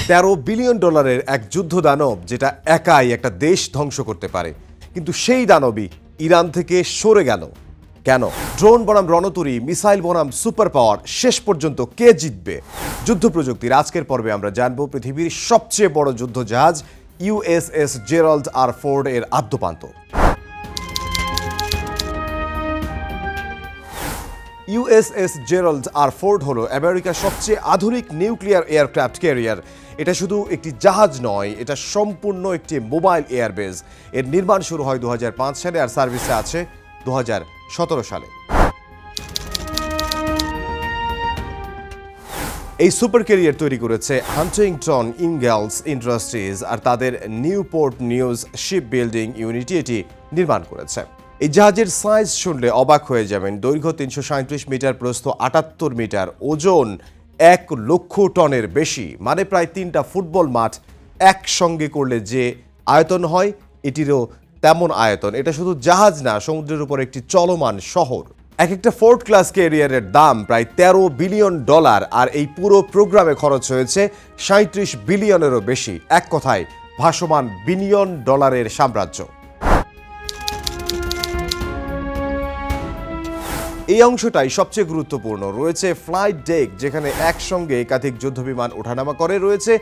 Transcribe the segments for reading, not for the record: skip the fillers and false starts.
$13 billion এক যুদ্ধ দানব যেটা একাই একটা দেশ ধ্বংস করতে পারে, কিন্তু সেই দানবই ইরান থেকে সরে গেল কেন? ড্রোন বনাম রণতরী, মিসাইল বনাম সুপার পাওয়ার, শেষ পর্যন্ত কে জিতবে? যুদ্ধ প্রযুক্তির আজকের পর্বে আমরা জানবো পৃথিবীর সবচেয়ে বড় যুদ্ধ জাহাজ USS জেরাল্ড আর ফোর্ড এর আদ্যপান্ত। USS জেরাল্ড আর ফোর্ড হলো আমেরিকার সবচেয়ে আধুনিক নিউক্লিয়ার এয়ারক্রাফট ক্যারিয়ার। এটা শুধু একটি জাহাজ নয়, এটা সম্পূর্ণ একটি মোবাইল এয়ারবেজ। এর নির্মাণ শুরু হয় 2005 সালে আর সার্ভিসে আছে 2017 সালে। এই সুপার ক্যারিয়ার তৈরি করেছে হান্টিংটন ইনগালস ইন্ডাস্ট্রিজ আর তাদের Newport news ship building unity এটি নির্মাণ করেছে। এই জাহাজের সাইজ শুনলে অবাক হয়ে যাবেন। দৈর্ঘ্য 337 মিটার, প্রস্থ 78 মিটার, ওজন 1 লক্ষ টনের বেশি, মানে প্রায় 3টা ফুটবল মাঠ একসঙ্গে করলে যে আয়তন হয় এটিরও তেমন আয়তন। এটা শুধু জাহাজ না, সমুদ্রের উপর একটি চলমান শহর। এক একটা ফোর্ড ক্লাস ক্যারিয়ারের দাম প্রায় $13 বিলিয়ন, আর এই পুরো প্রোগ্রামে খরচ হয়েছে $37 বিলিয়নেরও বেশি। এক কথায় ভাসমান বিলিয়ন ডলারের সাম্রাজ্য। এই অংশটাই সবচেয়ে গুরুত্বপূর্ণ। রয়েছে ফ্লাইট ডেক, যেখানে একসঙ্গে একাধিক যুদ্ধবিমান ওঠানামা করে। রয়েছে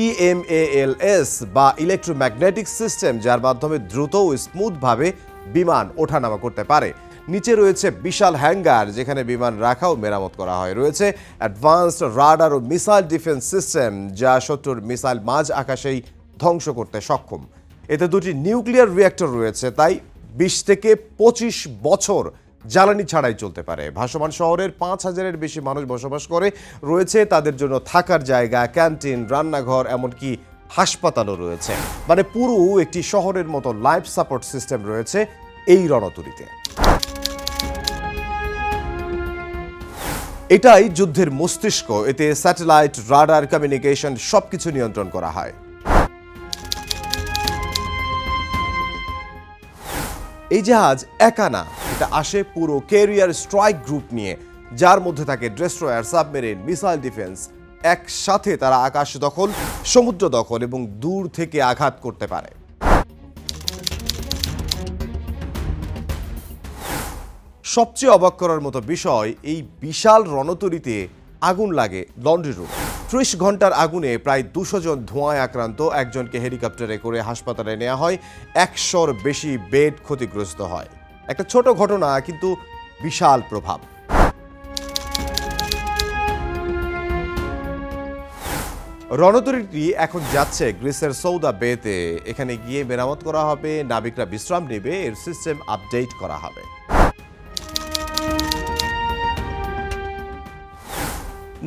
EMALS বা ইলেকট্রোম্যাগনেটিক সিস্টেম, যার মাধ্যমে দ্রুত ও স্মুথভাবে বিমান ওঠানামা করতে পারে। নিচে রয়েছে বিশাল হ্যাঙ্গার, যেখানে বিমান রাখা ও মেরামত করা হয়। রয়েছে অ্যাডভান্সড রাডার ও মিসাইল ডিফেন্স সিস্টেম, যা শত্রুর মিসাইল মাঝ আকাশেই ধ্বংস করতে সক্ষম। এতে 2টি নিউক্লিয়ার রিঅ্যাক্টর রয়েছে, তাই 20 থেকে 25 বছর জ্বালানি ছাড়াই চলতে পারে। ভাসমান শহরের 5000-এর বেশি মানুষ বসবাস করে। রয়েছে তাদের জন্য থাকার জায়গা, ক্যান্টিন, রান্নাঘর, এমনকি হাসপাতালও রয়েছে। মানে পুরো একটি শহরের মতো লাইফ সাপোর্ট সিস্টেম রয়েছে এই রণতরীতে। এটাই যুদ্ধের মস্তিষ্ক। এতে স্যাটেলাইট, রাডার, কমিউনিকেশন সবকিছু নিয়ন্ত্রণ করা হয়। এই জাহাজ একা না, এটা আসে পুরো ক্যারিয়ার স্ট্রাইক গ্রুপ নিয়ে, যার মধ্যে থাকে ডেস্ট্রয়ার, সাবমেরিন, মিসাইল ডিফেন্স। একসাথে তারা আকাশ দখল, সমুদ্র দখল এবং দূর থেকে আঘাত করতে পারে। সবচেয়ে অবাক করার মতো বিষয়, এই বিশাল রণতরীতে আগুন লাগে লন্ড্রি রুম। 30 ঘন্টার আগুনে প্রায় 200 জন ধোঁয়ায় আক্রান্ত। একজনকে হেলিকপ্টারে করে হাসপাতালে নেওয়া হয়। 100-র বেশি বেড ক্ষতিগ্রস্ত হয়। একটা ছোট ঘটনা, কিন্তু বিশাল প্রভাব। রণতরীটি এখন যাচ্ছে গ্রিসের সৌদা বেতে। এখানে গিয়ে মেরামত করা হবে, নাবিকরা বিশ্রাম নেবে, এর সিস্টেম আপডেট করা হবে।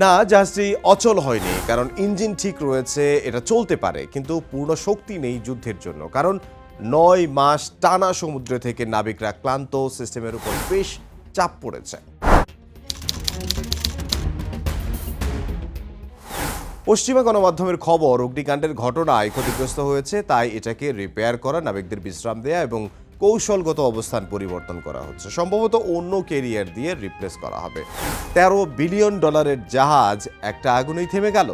না, জাহাজটি অচল হয়নি, কারণ ইঞ্জিন ঠিক রয়েছে, এটা চলতে পারে, কিন্তু পূর্ণ শক্তি নেই যুদ্ধের জন্য। কারণ 9 মাস টানা সমুদ্রে থেকে নাবিকরা ক্লান্ত, সিস্টেমের উপর বেশ চাপ পড়েছে। পশ্চিমা গণমাধ্যমের খবর, অগ্নিকাণ্ডের ঘটনায় ক্ষতিগ্রস্ত হয়েছে, তাই এটাকে রিপেয়ার করা, নাবিকদের বিশ্রাম দেয়া এবং কৌশলগত অবস্থান পরিবর্তন করা হচ্ছে। সম্ভবত অন্য ক্যারিয়ার দিয়ে রিপ্লেস করা হবে। $13 বিলিয়ন জাহাজ একটা আগুনেই থেমে গেল।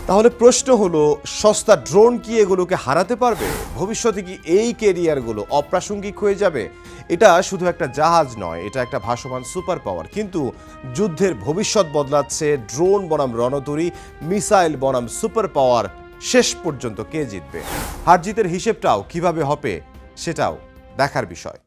তাহলে প্রশ্ন হলো, সস্তা ড্রোন কি এগুলোকে হারাতে পারবে? ভবিষ্যতে কি এই ক্যারিয়ারগুলো অপ্রাসঙ্গিক হয়ে যাবে? এটা শুধু একটা জাহাজ নয়, এটা একটা ভাসমান সুপার পাওয়ার। কিন্তু যুদ্ধের ভবিষ্যৎ বদলাচ্ছে। ড্রোন বনাম রণতরী, মিসাইল বনাম সুপার পাওয়ার, শেষ পর্যন্ত কে জিতবে? হার জিতের হিসেবটাও কিভাবে হবে সেটাও দেখার বিষয়।